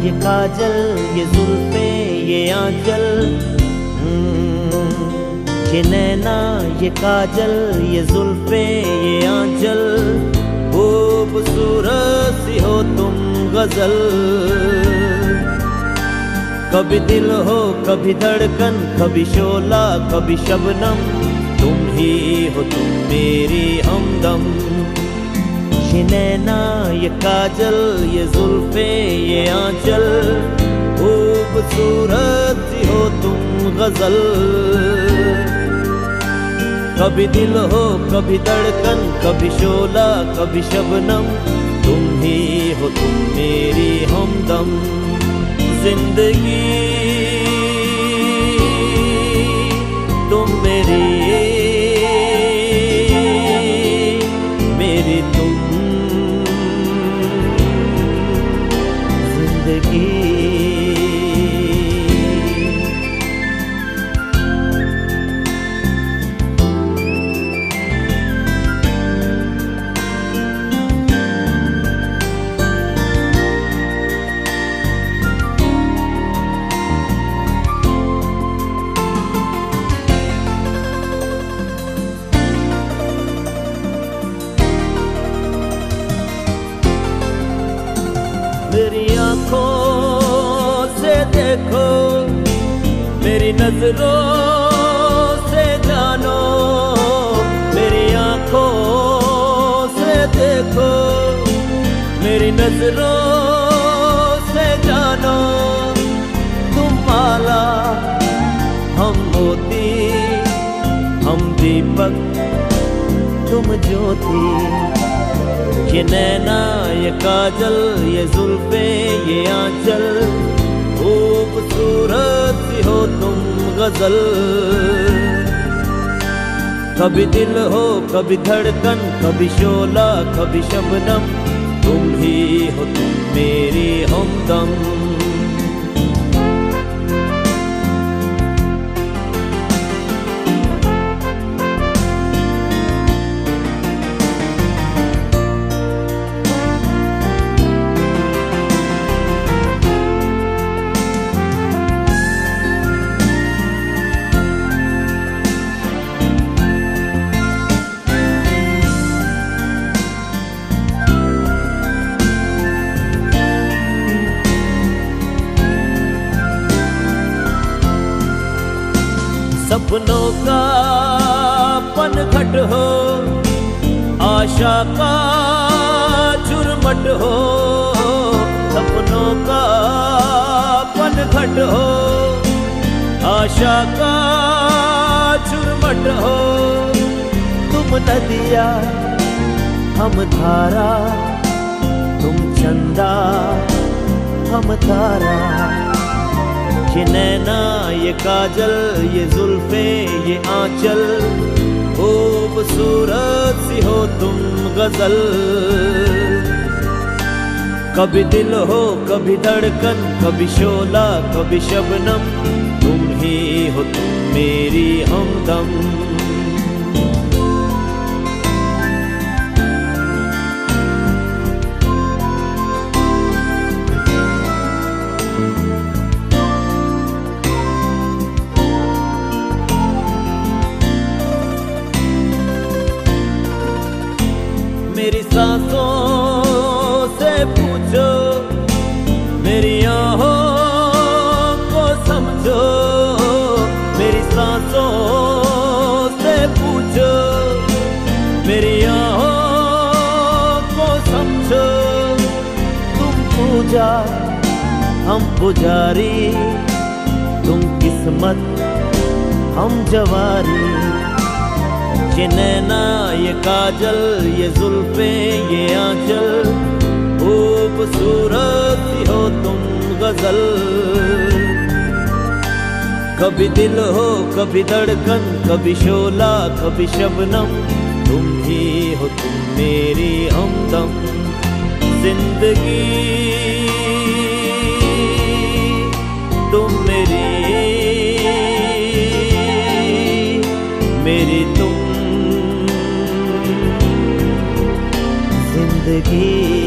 ये काजल, ये जुल्फे, ये आंचल, ये नैना, ये काजल, ये जुल्फे, ये आंचल, खूबसूरत सी हो तुम गजल। कभी दिल हो, कभी धड़कन, कभी शोला, कभी शबनम, तुम ही हो तुम मेरी हमदम। ये नैना, ये काजल, ये जुल्फे, ये आंचल, खूबसूरत सी हो तुम गजल। कभी दिल हो, कभी धड़कन, कभी शोला, कभी शबनम, तुम ही हो तुम मेरी हमदम। जिंदगी तुम मेरी तुम जिंदगी। मेरी आँखों से देखो, मेरी नजरों से जानो, मेरी आँखों से देखो, मेरी नजरों से जानो। तुम माला, हम मोती, हम दीपक, तुम ज्योति। ये नैना, ये काजल, ये जुल्फे, ये आंचल, खूबसूरत सी हो तुम गजल। कभी दिल हो, कभी धड़कन, कभी शोला, कभी शबनम, तुम ही हो तुम मेरी हमदम। सपनों का पनघट हो, आशा का झुरमट हो। सपनों का पनघट हो, आशा का झुरमट हो। तुम नदिया, हम धारा, तुम चंदा, हम तारा। ये नैना, ये काजल, ये जुल्फे, ये आंचल, खूबसूरत सी हो तुम गजल। कभी दिल हो, कभी धड़कन, कभी शोला, कभी शबनम, तुम ही हो तुम मेरी हमदम। मेरी सांसों से पूछो, मेरी आहों को समझो। मेरी सांसों से पूछो, मेरी आहों को समझो। तुम पूजा, हम पुजारी, तुम किस्मत, हम जवारी। ये नैना, ये काजल, ये जुल्फे, ये आंचल, खूबसूरत सी हो तुम गजल। कभी दिल हो, कभी धड़कन, कभी शोला, कभी शबनम, तुम ही हो तुम मेरी हमदम। जिंदगी तुम मेरी तुम जिंदगी।